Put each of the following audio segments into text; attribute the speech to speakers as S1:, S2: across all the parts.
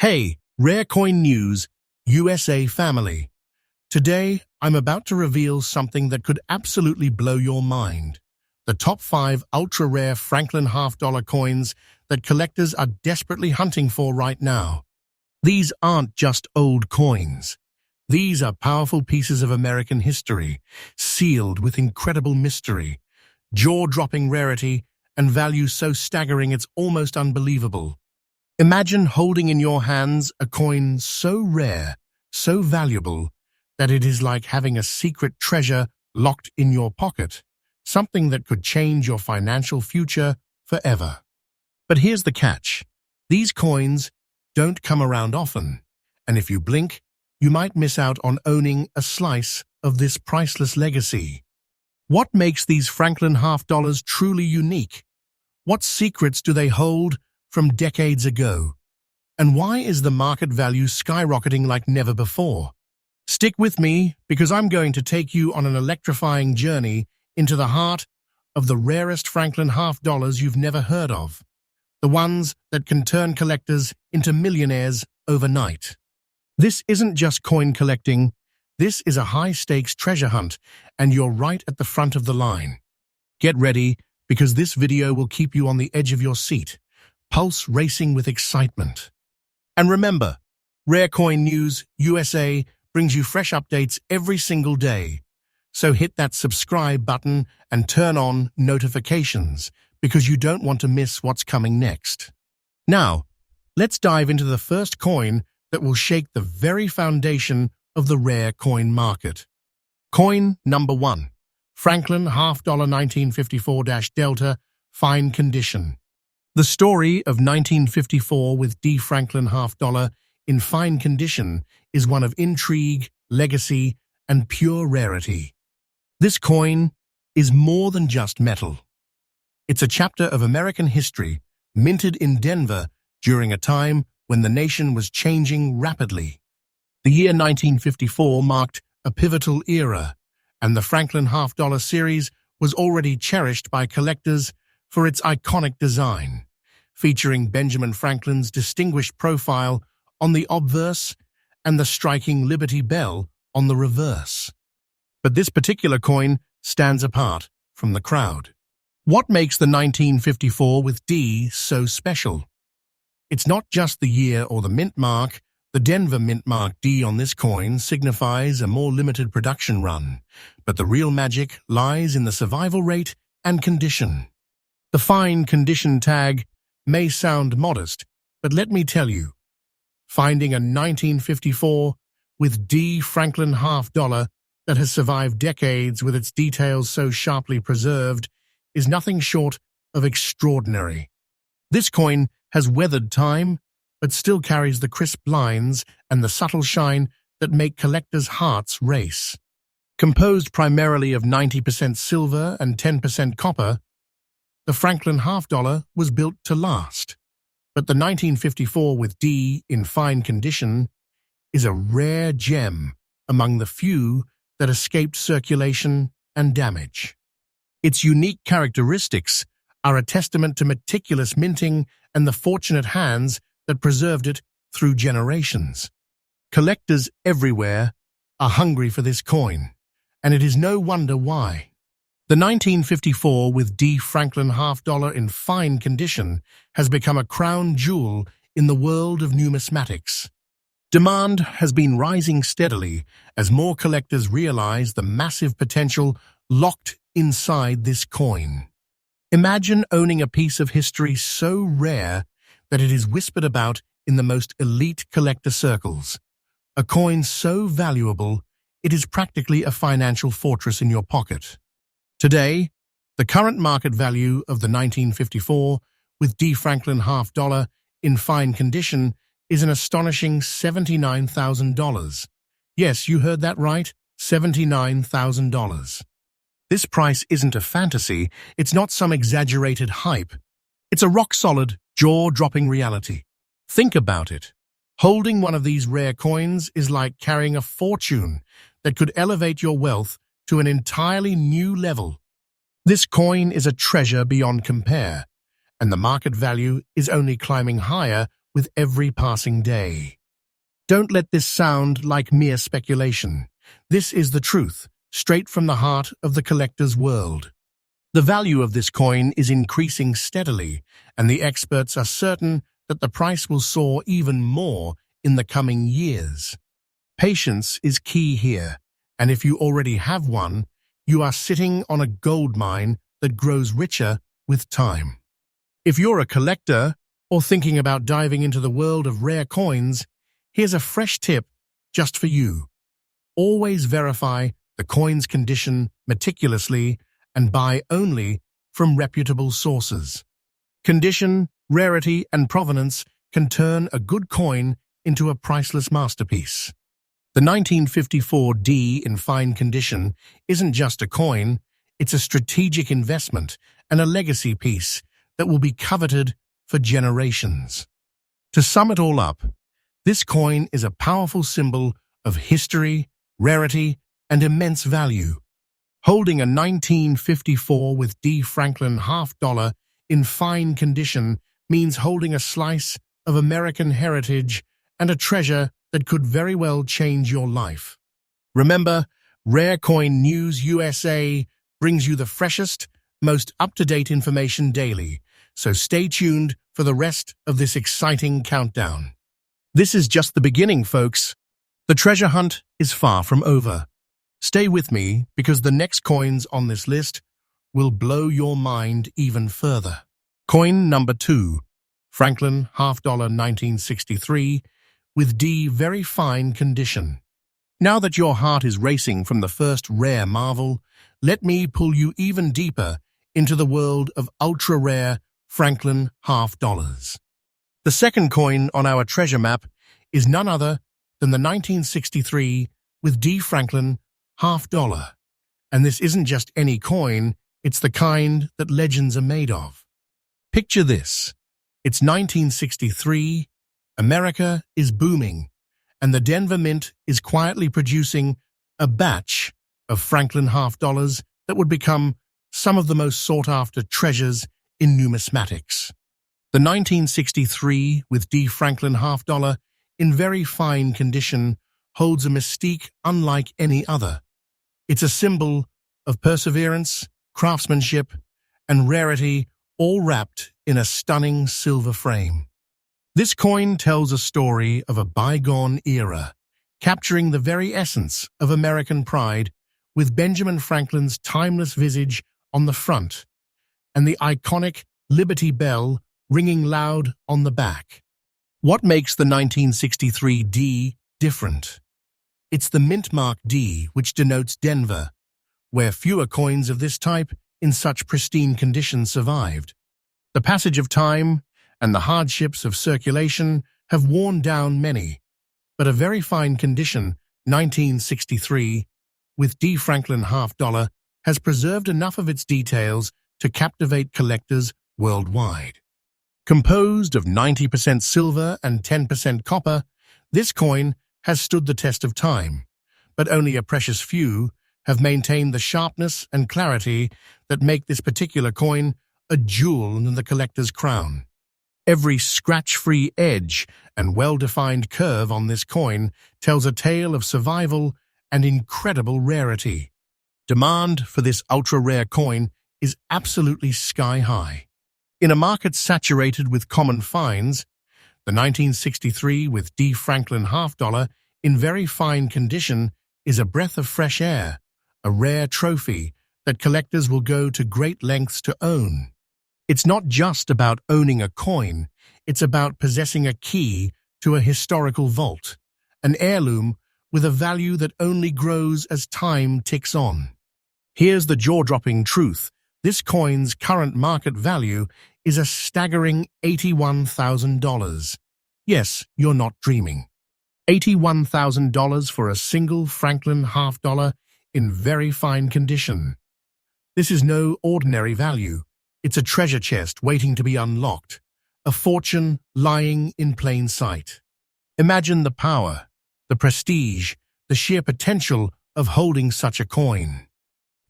S1: Hey, Rare Coin News, USA family. Today, I'm about to reveal something that could absolutely blow your mind. The top 5 ultra-rare Franklin half-dollar coins that collectors are desperately hunting for right now. These aren't just old coins. These are powerful pieces of American history, sealed with incredible mystery, jaw-dropping rarity, and value so staggering it's almost unbelievable. Imagine holding in your hands a coin so rare, so valuable, that it is like having a secret treasure locked in your pocket, something that could change your financial future forever. But here's the catch. These coins don't come around often, and if you blink, you might miss out on owning a slice of this priceless legacy. What makes these Franklin half-dollars truly unique? What secrets do they hold from decades ago? And why is the market value skyrocketing like never before? Stick with me, because I'm going to take you on an electrifying journey into the heart of the rarest Franklin half-dollars you've never heard of, the ones that can turn collectors into millionaires overnight. This isn't just coin collecting, this is a high-stakes treasure hunt, and you're right at the front of the line. Get ready, because this video will keep you on the edge of your seat, pulse racing with excitement. And remember, Rare Coin News USA brings you fresh updates every single day. So hit that subscribe button and turn on notifications, because you don't want to miss what's coming next. Now, let's dive into the first coin that will shake the very foundation of the rare coin market. Coin number 1. Franklin half-dollar 1954-Delta, fine condition. The story of 1954 with D. Franklin half-dollar in fine condition is one of intrigue, legacy, and pure rarity. This coin is more than just metal. It's a chapter of American history, minted in Denver during a time when the nation was changing rapidly. The year 1954 marked a pivotal era, and the Franklin half-dollar series was already cherished by collectors for its iconic design, featuring Benjamin Franklin's distinguished profile on the obverse and the striking Liberty Bell on the reverse. But this particular coin stands apart from the crowd. What makes the 1954 with D so special? It's not just the year or the mint mark. The Denver mint mark D on this coin signifies a more limited production run, but the real magic lies in the survival rate and condition. The fine condition tag may sound modest, but let me tell you, finding a 1954 with D. Franklin half-dollar that has survived decades with its details so sharply preserved is nothing short of extraordinary. This coin has weathered time, but still carries the crisp lines and the subtle shine that make collectors' hearts race. Composed primarily of 90% silver and 10% copper, the Franklin half-dollar was built to last. But the 1954 with D in fine condition is a rare gem among the few that escaped circulation and damage. Its unique characteristics are a testament to meticulous minting and the fortunate hands that preserved it through generations. Collectors everywhere are hungry for this coin, and it is no wonder why. The 1954 with D. Franklin half-dollar in fine condition has become a crown jewel in the world of numismatics. Demand has been rising steadily as more collectors realize the massive potential locked inside this coin. Imagine owning a piece of history so rare that it is whispered about in the most elite collector circles. A coin so valuable, it is practically a financial fortress in your pocket. Today, the current market value of the 1954 with D. Franklin half-dollar in fine condition is an astonishing $79,000. Yes, you heard that right, $79,000. This price isn't a fantasy, it's not some exaggerated hype. It's a rock-solid, jaw-dropping reality. Think about it. Holding one of these rare coins is like carrying a fortune that could elevate your wealth to an entirely new level. This coin is a treasure beyond compare, and the market value is only climbing higher with every passing day. Don't let this sound like mere speculation. This is the truth, straight from the heart of the collector's world. The value of this coin is increasing steadily, and the experts are certain that the price will soar even more in the coming years. Patience is key here, and if you already have one, you are sitting on a gold mine that grows richer with time. If you're a collector or thinking about diving into the world of rare coins, here's a fresh tip just for you. Always verify the coin's condition meticulously and buy only from reputable sources. Condition, rarity, and provenance can turn a good coin into a priceless masterpiece. The 1954 D in fine condition isn't just a coin, it's a strategic investment and a legacy piece that will be coveted for generations. To sum it all up, this coin is a powerful symbol of history, rarity, and immense value. Holding a 1954 with D. Franklin $half in fine condition means holding a slice of American heritage and a treasure that could very well change your life. Remember, Rare Coin News USA brings you the freshest, most up-to-date information daily, so stay tuned for the rest of this exciting countdown. This is just the beginning, folks. The treasure hunt is far from over. Stay with me because the next coins on this list will blow your mind even further. Coin number 2, Franklin $half 1963, with D very fine condition. Now that your heart is racing from the first rare marvel, let me pull you even deeper into the world of ultra-rare Franklin $half. The second coin on our treasure map is none other than the 1963 with D. Franklin $half. And this isn't just any coin, it's the kind that legends are made of. Picture this. It's 1963, America is booming, and the Denver Mint is quietly producing a batch of Franklin $half that would become some of the most sought-after treasures in numismatics. The 1963 with D. Franklin $half in very fine condition holds a mystique unlike any other. It's a symbol of perseverance, craftsmanship, and rarity, all wrapped in a stunning silver frame. This coin tells a story of a bygone era, capturing the very essence of American pride, with Benjamin Franklin's timeless visage on the front and the iconic Liberty Bell ringing loud on the back. What makes the 1963 D different? It's the mint mark D, which denotes Denver, where fewer coins of this type in such pristine condition survived. The passage of time and the hardships of circulation have worn down many, but a very fine condition 1963 with D. Franklin $half has preserved enough of its details to captivate collectors worldwide. Composed of 90% silver and 10% copper, this coin has stood the test of time, but only a precious few have maintained the sharpness and clarity that make this particular coin a jewel in the collector's crown. Every scratch-free edge and well-defined curve on this coin tells a tale of survival and incredible rarity. Demand for this ultra-rare coin is absolutely sky-high. In a market saturated with common finds, the 1963 with D. Franklin $half in very fine condition is a breath of fresh air, a rare trophy that collectors will go to great lengths to own. It's not just about owning a coin, it's about possessing a key to a historical vault, an heirloom with a value that only grows as time ticks on. Here's the jaw-dropping truth. This coin's current market value is a staggering $81,000. Yes, you're not dreaming. $81,000 for a single Franklin $half in very fine condition. This is no ordinary value. It's a treasure chest waiting to be unlocked, a fortune lying in plain sight. Imagine the power, the prestige, the sheer potential of holding such a coin.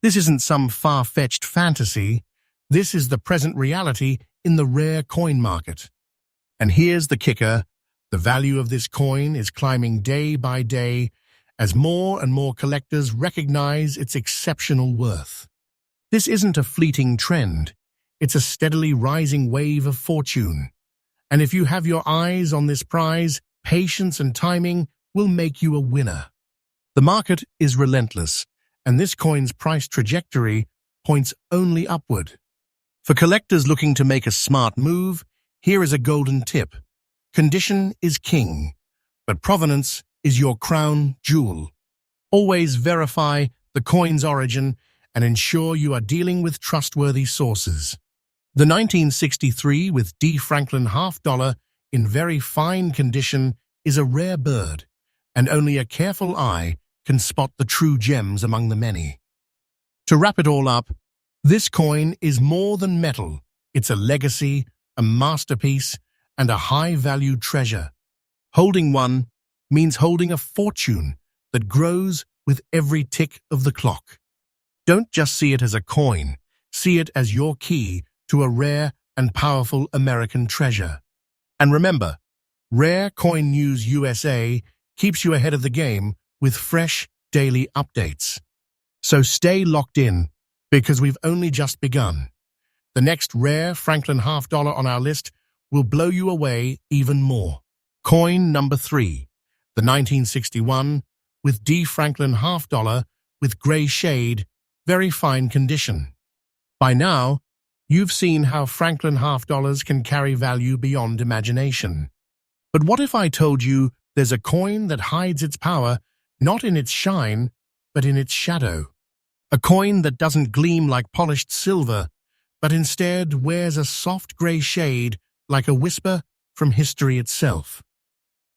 S1: This isn't some far-fetched fantasy. This is the present reality in the rare coin market. And here's the kicker. The value of this coin is climbing day by day as more and more collectors recognize its exceptional worth. This isn't a fleeting trend. It's a steadily rising wave of fortune. And if you have your eyes on this prize, patience and timing will make you a winner. The market is relentless, and this coin's price trajectory points only upward. For collectors looking to make a smart move, here is a golden tip. Condition is king, but provenance is your crown jewel. Always verify the coin's origin and ensure you are dealing with trustworthy sources. The 1963 with D. Franklin $half in very fine condition is a rare bird, and only a careful eye can spot the true gems among the many. To wrap it all up, this coin is more than metal. It's a legacy, a masterpiece, and a high-valued treasure. Holding one means holding a fortune that grows with every tick of the clock. Don't just see it as a coin, see it as your key to a rare and powerful American treasure. And remember, Rare Coin News USA keeps you ahead of the game with fresh daily updates. So stay locked in, because we've only just begun. The next rare Franklin $half on our list will blow you away even more. Coin number 3, the 1961 with D. Franklin $half with gray shade, very fine condition. By now, you've seen how Franklin $half can carry value beyond imagination. But what if I told you there's a coin that hides its power not in its shine, but in its shadow? A coin that doesn't gleam like polished silver, but instead wears a soft gray shade like a whisper from history itself.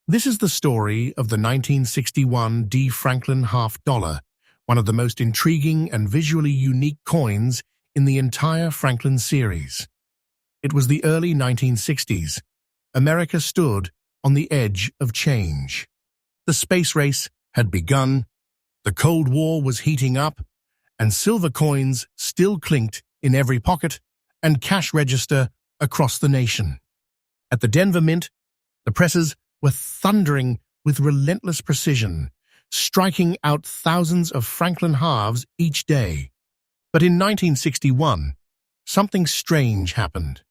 S1: This is the story of the 1961 D. Franklin $half, one of the most intriguing and visually unique coins in the entire Franklin series. It was the early 1960s. America stood on the edge of change. The space race had begun, the Cold War was heating up, and silver coins still clinked in every pocket and cash register across the nation. At the Denver Mint, the presses were thundering with relentless precision, striking out thousands of Franklin halves each day. But in 1961, something strange happened.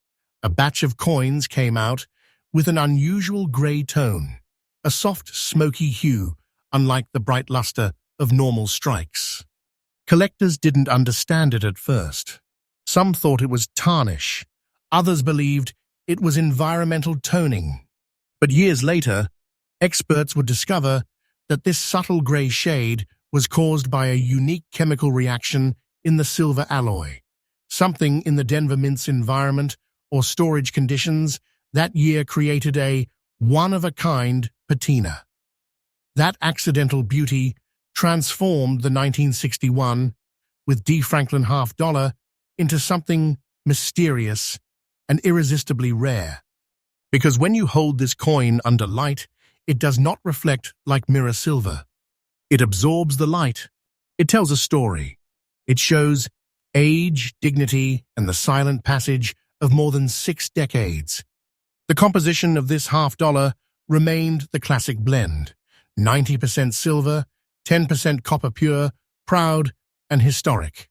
S1: A batch of coins came out with an unusual gray tone, a soft, smoky hue, unlike the bright luster of normal strikes. Collectors didn't understand it at first. Some thought it was tarnish. Others believed it was environmental toning. But years later, experts would discover that this subtle gray shade was caused by a unique chemical reaction in the silver alloy, something in the Denver Mint's environment or storage conditions that year created a one-of-a-kind patina. That accidental beauty transformed the 1961 with D. Franklin $half into something mysterious and irresistibly rare. Because when you hold this coin under light, it does not reflect like mirror silver. It absorbs the light. It tells a story. It shows age, dignity, and the silent passage of more than 6 decades. The composition of this $half remained the classic blend, 90% silver, 10% copper pure, proud, and historic.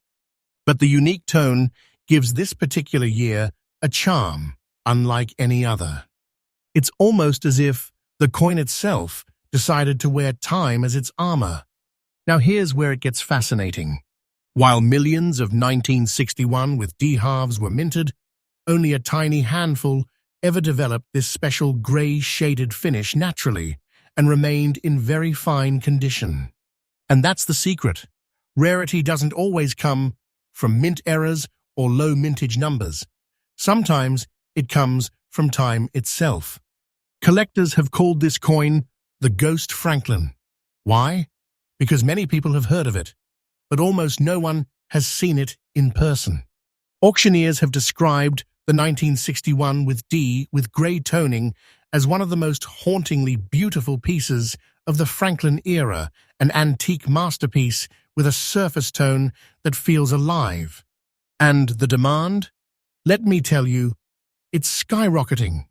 S1: But the unique tone gives this particular year a charm unlike any other. It's almost as if the coin itself decided to wear time as its armor. Now here's where it gets fascinating. While millions of 1961 with D halves were minted, only a tiny handful ever developed this special gray-shaded finish naturally and remained in very fine condition. And that's the secret. Rarity doesn't always come from mint errors or low mintage numbers. Sometimes it comes from time itself. Collectors have called this coin the Ghost Franklin. Why? Because many people have heard of it, but almost no one has seen it in person. Auctioneers have described the 1961 with D with gray toning as one of the most hauntingly beautiful pieces of the Franklin era, an antique masterpiece with a surface tone that feels alive. And the demand? Let me tell you, it's skyrocketing.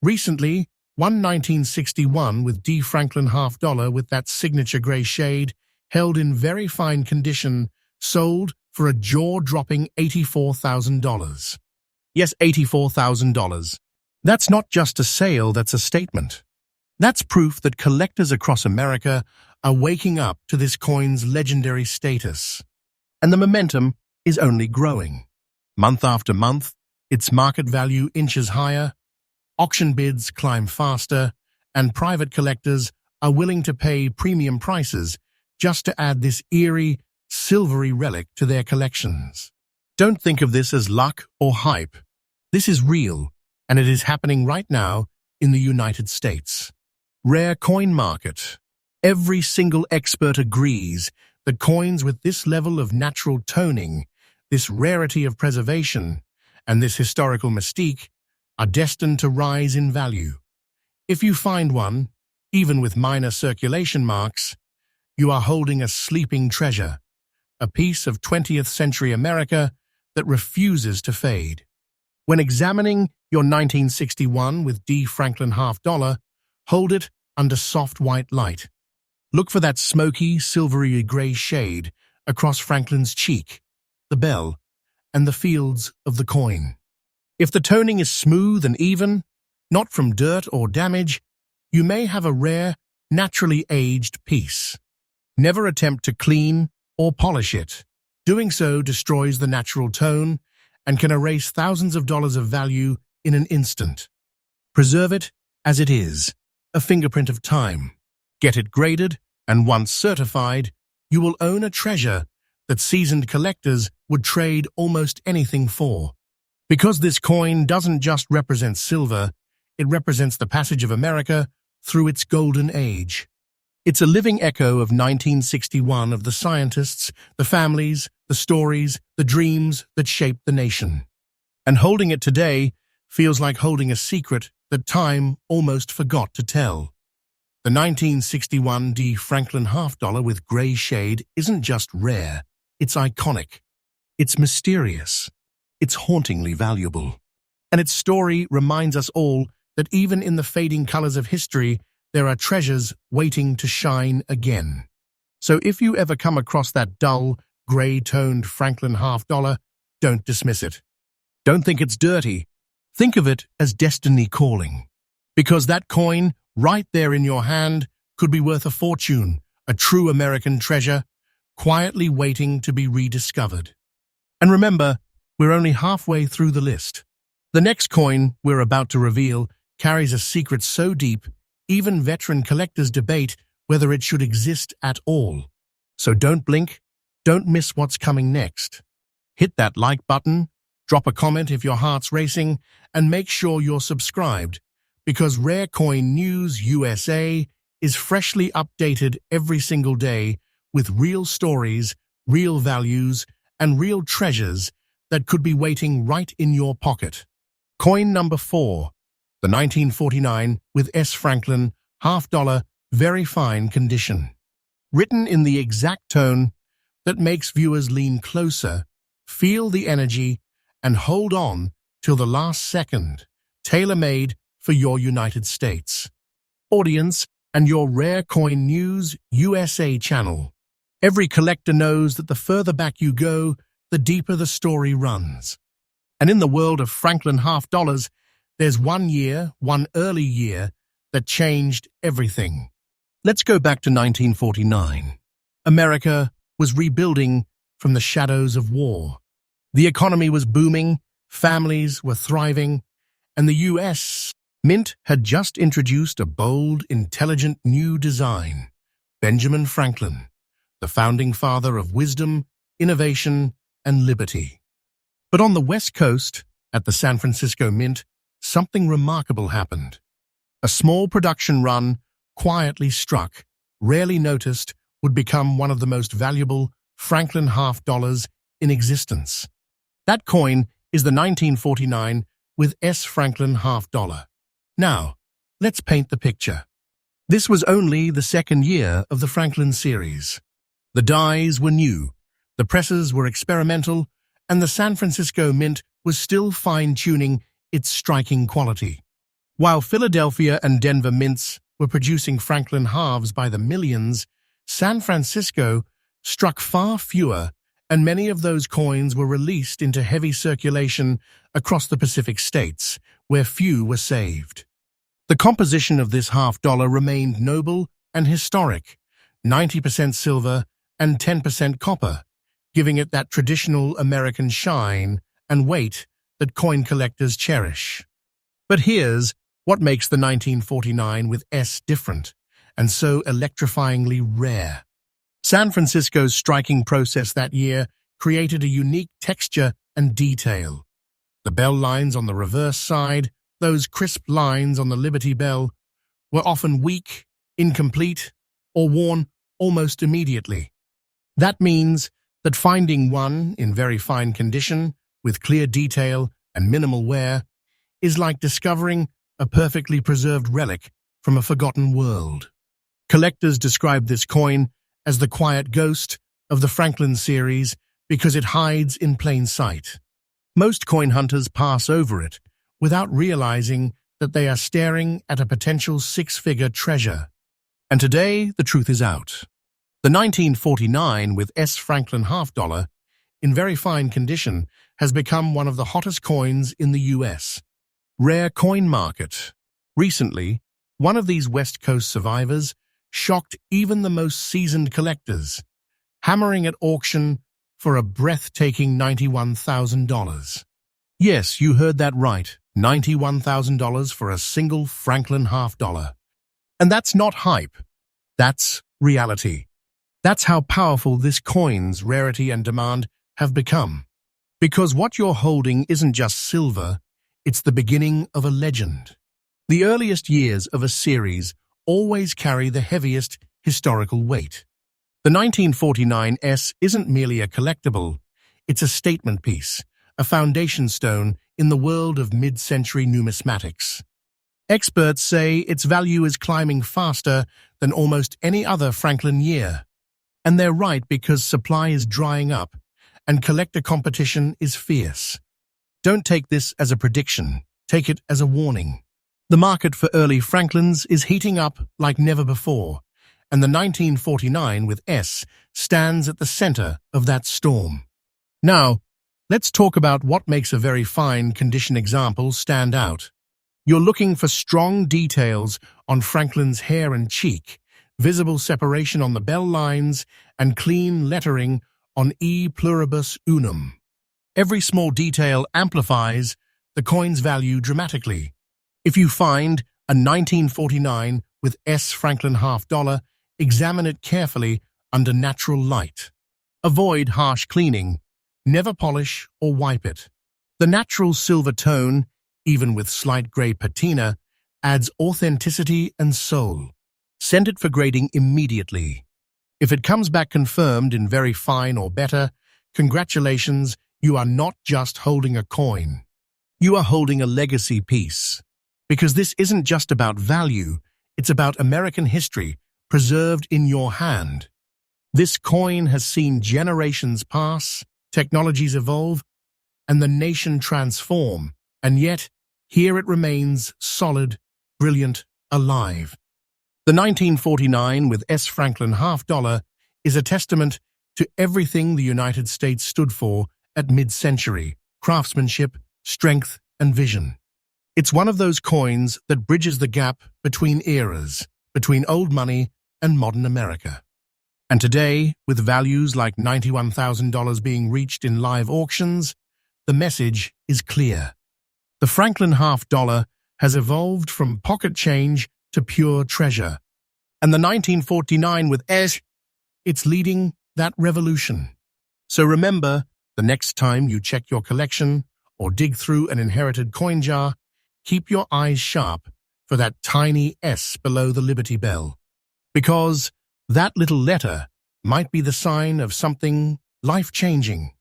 S1: Recently, one 1961 with D. Franklin half-dollar with that signature gray shade, held in very fine condition, sold for a jaw-dropping $84,000. Yes, $84,000. That's not just a sale, that's a statement. That's proof that collectors across America are waking up to this coin's legendary status. And the momentum is only growing. Month after month, its market value inches higher, auction bids climb faster, and private collectors are willing to pay premium prices just to add this eerie, silvery relic to their collections. Don't think of this as luck or hype. This is real, and it is happening right now in the United States. Rare coin market. Every single expert agrees that coins with this level of natural toning, this rarity of preservation, and this historical mystique are destined to rise in value. If you find one, even with minor circulation marks, you are holding a sleeping treasure, a piece of 20th century America that refuses to fade. When examining your 1961 with D. Franklin half-dollar, hold it under soft white light. Look for that smoky, silvery gray shade across Franklin's cheek, the bell, and the fields of the coin. If the toning is smooth and even, not from dirt or damage, you may have a rare, naturally aged piece. Never attempt to clean or polish it. Doing so destroys the natural tone and can erase thousands of dollars of value in an instant. Preserve it as it is, a fingerprint of time. Get it graded, and once certified, you will own a treasure that seasoned collectors would trade almost anything for. Because this coin doesn't just represent silver, it represents the passage of America through its golden age. It's a living echo of 1961, of the scientists, the families, the stories, the dreams that shaped the nation. And holding it today feels like holding a secret that time almost forgot to tell. The 1961 D. Franklin half-dollar with gray shade isn't just rare, it's iconic. It's mysterious. It's hauntingly valuable. And its story reminds us all that even in the fading colors of history, there are treasures waiting to shine again. So if you ever come across that dull, gray-toned Franklin half-dollar, don't dismiss it. Don't think it's dirty. Think of it as destiny calling. Because that coin, right there in your hand, could be worth a fortune, a true American treasure, quietly waiting to be rediscovered. And remember, we're only halfway through the list. The next coin we're about to reveal carries a secret so deep, even veteran collectors debate whether it should exist at all. So don't blink, don't miss what's coming next. Hit that like button, drop a comment if your heart's racing, and make sure you're subscribed, because Rare Coin News USA is freshly updated every single day with real stories, real values, and real treasures that could be waiting right in your pocket. Coin number 4, the 1949 with S. Franklin half-dollar, very fine condition. Written in the exact tone that makes viewers lean closer, feel the energy, and hold on till the last second, tailor-made for your United States audience and your Rare Coin News USA channel. Every collector knows that the further back you go, the deeper the story runs. And in the world of Franklin half-dollars, there's one early year, that changed everything. Let's go back to 1949. America was rebuilding from the shadows of war. The economy was booming, families were thriving, and the U.S. Mint had just introduced a bold, intelligent new design. Benjamin Franklin, the founding father of wisdom, innovation, and liberty. But on the West Coast, at the San Francisco Mint, something remarkable happened. A small production run, quietly struck, rarely noticed, would become one of the most valuable Franklin half-dollars in existence. That coin is the 1949 with S. Franklin half-dollar. Now, let's paint the picture. This was only the second year of the Franklin series. The dies were new, the presses were experimental, and the San Francisco Mint was still fine-tuning its striking quality. While Philadelphia and Denver mints were producing Franklin halves by the millions, San Francisco struck far fewer, and many of those coins were released into heavy circulation across the Pacific states, where few were saved. The composition of this half-dollar remained noble and historic, 90% silver and 10% copper, giving it that traditional American shine and weight that coin collectors cherish. But here's what makes the 1949 with S different and so electrifyingly rare. San Francisco's striking process that year created a unique texture and detail. The bell lines on the reverse side, those crisp lines on the Liberty Bell, were often weak, incomplete, or worn almost immediately. That means that finding one in very fine condition, with clear detail and minimal wear, is like discovering a perfectly preserved relic from a forgotten world. Collectors describe this coin as the quiet ghost of the Franklin series because it hides in plain sight. Most coin hunters pass over it without realizing that they are staring at a potential six-figure treasure. And today, the truth is out. The 1949 with S Franklin half-dollar, in very fine condition, has become one of the hottest coins in the US. Rare coin market. Recently, one of these West Coast survivors shocked even the most seasoned collectors, hammering at auction for a breathtaking $91,000. Yes, you heard that right, $91,000 for a single Franklin half-dollar. And that's not hype, that's reality. That's how powerful this coin's rarity and demand have become. Because what you're holding isn't just silver, it's the beginning of a legend. The earliest years of a series always carry the heaviest historical weight. The 1949 S isn't merely a collectible, it's a statement piece, a foundation stone in the world of mid-century numismatics. Experts say its value is climbing faster than almost any other Franklin year. And they're right, because supply is drying up and collector competition is fierce. Don't take this as a prediction, take it as a warning. The market for early Franklins is heating up like never before, and the 1949 with S stands at the center of that storm. Now, let's talk about what makes a very fine condition example stand out. You're looking for strong details on Franklin's hair and cheek, visible separation on the bell lines, and clean lettering on E pluribus unum. Every small detail amplifies the coin's value dramatically. If you find a 1949 with S Franklin half-dollar, examine it carefully under natural light. Avoid harsh cleaning. Never polish or wipe it. The natural silver tone, even with slight gray patina, adds authenticity and soul. Send it for grading immediately. If it comes back confirmed in very fine or better, congratulations, you are not just holding a coin. You are holding a legacy piece. Because this isn't just about value, it's about American history preserved in your hand. This coin has seen generations pass, technologies evolve, and the nation transform, and yet, here it remains solid, brilliant, alive. The 1949 with S Franklin half-dollar is a testament to everything the United States stood for at mid-century: craftsmanship, strength, and vision. It's one of those coins that bridges the gap between eras, between old money and modern America. And today, with values like $91,000 being reached in live auctions, the message is clear. The Franklin half-dollar has evolved from pocket change to pure treasure. And the 1949 with S, it's leading that revolution. So remember, the next time you check your collection or dig through an inherited coin jar, keep your eyes sharp for that tiny S below the Liberty Bell. Because that little letter might be the sign of something life-changing.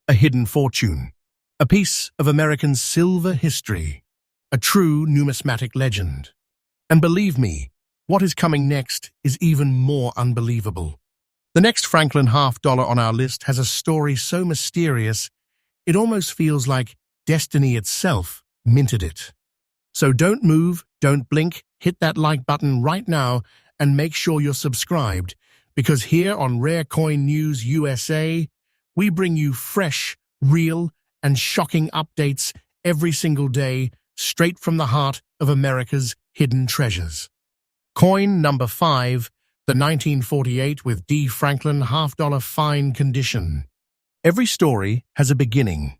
S1: A hidden fortune. A piece of American silver history. A true numismatic legend. And believe me, what is coming next is even more unbelievable. The next Franklin half-dollar on our list has a story so mysterious, it almost feels like destiny itself minted it. So don't move, don't blink, hit that like button right now and make sure you're subscribed, because here on Rare Coin News USA, we bring you fresh, real, and shocking updates every single day straight from the heart of America's hidden treasures. Coin number 5, the 1948 with D. Franklin half-dollar fine condition. Every story has a beginning,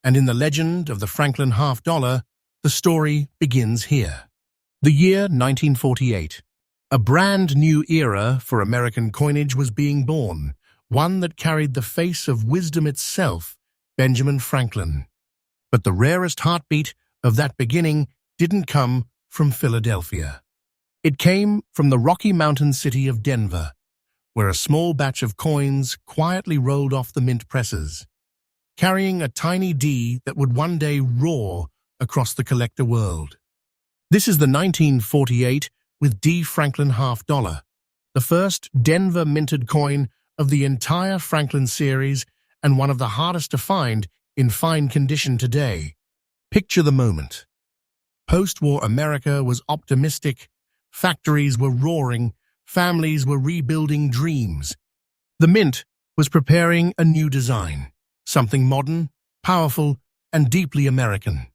S1: and in the legend of the Franklin half-dollar, the story begins here. The year 1948. A brand new era for American coinage was being born, one that carried the face of wisdom itself, Benjamin Franklin. But the rarest heartbeat of that beginning didn't come from Philadelphia. It came from the Rocky Mountain city of Denver, where a small batch of coins quietly rolled off the mint presses, carrying a tiny D that would one day roar across the collector world. This is the 1948 with D. Franklin half-dollar, the first Denver minted coin of the entire Franklin series and one of the hardest to find in fine condition today. Picture the moment. Post-war America was optimistic, factories were roaring, families were rebuilding dreams. The mint was preparing a new design, something modern, powerful, and deeply American.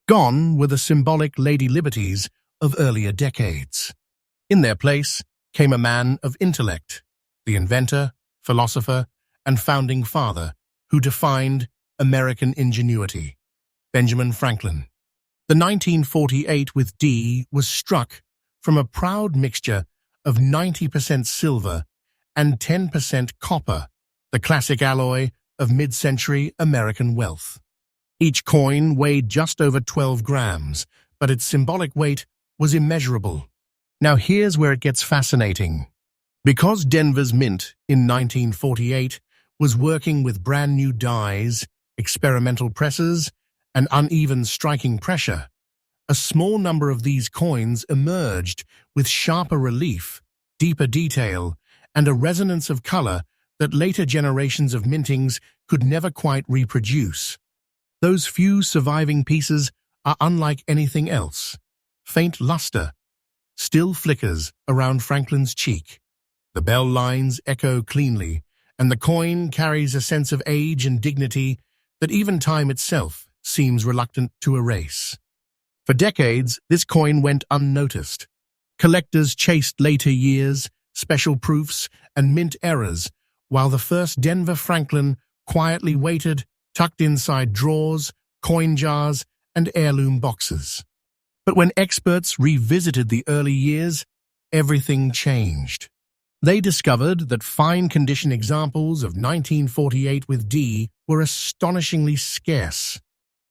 S1: Gone were the symbolic Lady Liberties of earlier decades. In their place came a man of intellect, the inventor, philosopher, and founding father who defined American ingenuity, Benjamin Franklin. The 1948 with D was struck from a proud mixture of 90% silver and 10% copper, the classic alloy of mid-century American wealth. Each coin weighed just over 12 grams, but its symbolic weight was immeasurable. Now here's where it gets fascinating. Because Denver's mint in 1948 was working with brand new dies, experimental presses, and uneven striking pressure, a small number of these coins emerged with sharper relief, deeper detail, and a resonance of color that later generations of mintings could never quite reproduce. Those few surviving pieces are unlike anything else. Faint luster still flickers around Franklin's cheek. The bell lines echo cleanly, and the coin carries a sense of age and dignity that even time itself seems reluctant to erase. For decades, this coin went unnoticed. Collectors chased later years, special proofs, and mint errors, while the first Denver Franklin quietly waited, tucked inside drawers, coin jars, and heirloom boxes. But when experts revisited the early years, everything changed. They discovered that fine condition examples of 1948 with D were astonishingly scarce.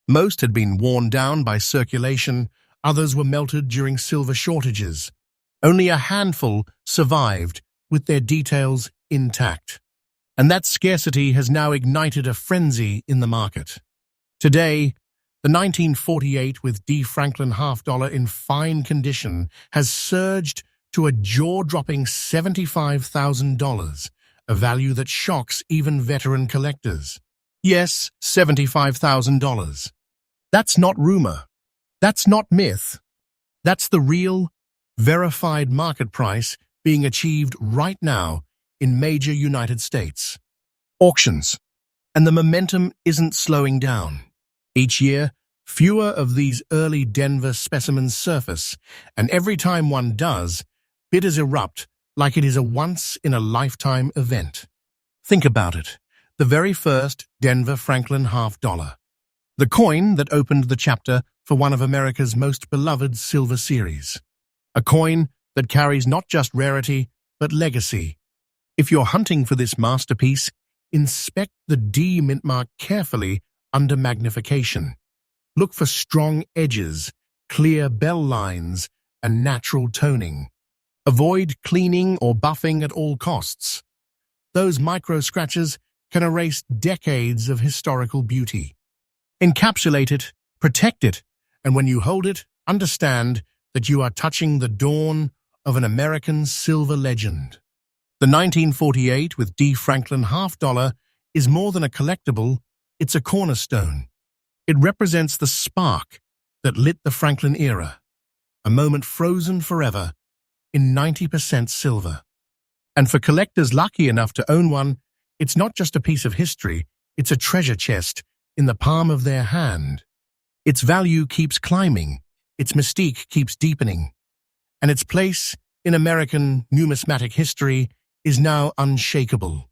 S1: Most had been worn down by circulation, others were melted during silver shortages. Only a handful survived with their details intact. And that scarcity has now ignited a frenzy in the market. Today, the 1948 with D. Franklin half-dollar in fine condition has surged to a jaw-dropping $75,000, a value that shocks even veteran collectors. Yes, $75,000. That's not rumor. That's not myth. That's the real, verified market price being achieved right now in major United States auctions. And the momentum isn't slowing down. Each year, fewer of these early Denver specimens surface, and every time one does, bidders erupt like it is a once-in-a-lifetime event. Think about it. The very first Denver Franklin half-dollar. The coin that opened the chapter for one of America's most beloved silver series. A coin that carries not just rarity, but legacy. If you're hunting for this masterpiece, inspect the D mint mark carefully under magnification. Look for strong edges, clear bell lines, and natural toning. Avoid cleaning or buffing at all costs. Those micro-scratches can erase decades of historical beauty. Encapsulate it, protect it, and when you hold it, understand that you are touching the dawn of an American silver legend. The 1948 with D. Franklin half-dollar is more than a collectible, it's a cornerstone. It represents the spark, that lit the Franklin era, a moment frozen forever in 90% silver. And for collectors lucky enough to own one, it's not just a piece of history, it's a treasure chest in the palm of their hand. Its value keeps climbing, its mystique keeps deepening, and its place in American numismatic history is now unshakable.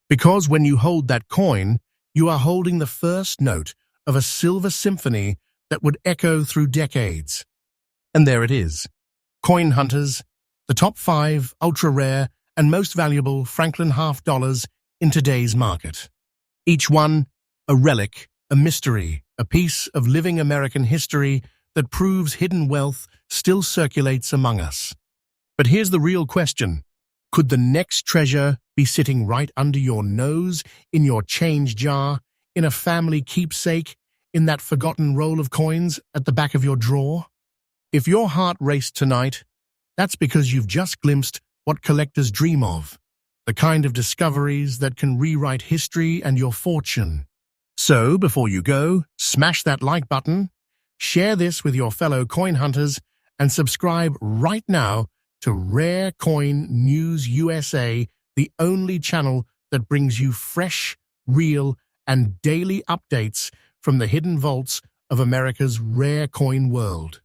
S1: Because when you hold that coin, you are holding the first note of a silver symphony that would echo through decades. And there it is. Coin hunters, the top 5 ultra-rare and most valuable Franklin half dollars in today's market. Each one a relic, a mystery, a piece of living American history that proves hidden wealth still circulates among us. But here's the real question. Could the next treasure be sitting right under your nose, in your change jar, in a family keepsake, in that forgotten roll of coins at the back of your drawer? If your heart raced tonight, that's because you've just glimpsed what collectors dream of, the kind of discoveries that can rewrite history and your fortune. So, before you go, smash that like button, share this with your fellow coin hunters, and subscribe right now to Rare Coin News USA, the only channel that brings you fresh, real, and daily updates from the hidden vaults of America's rare coin world.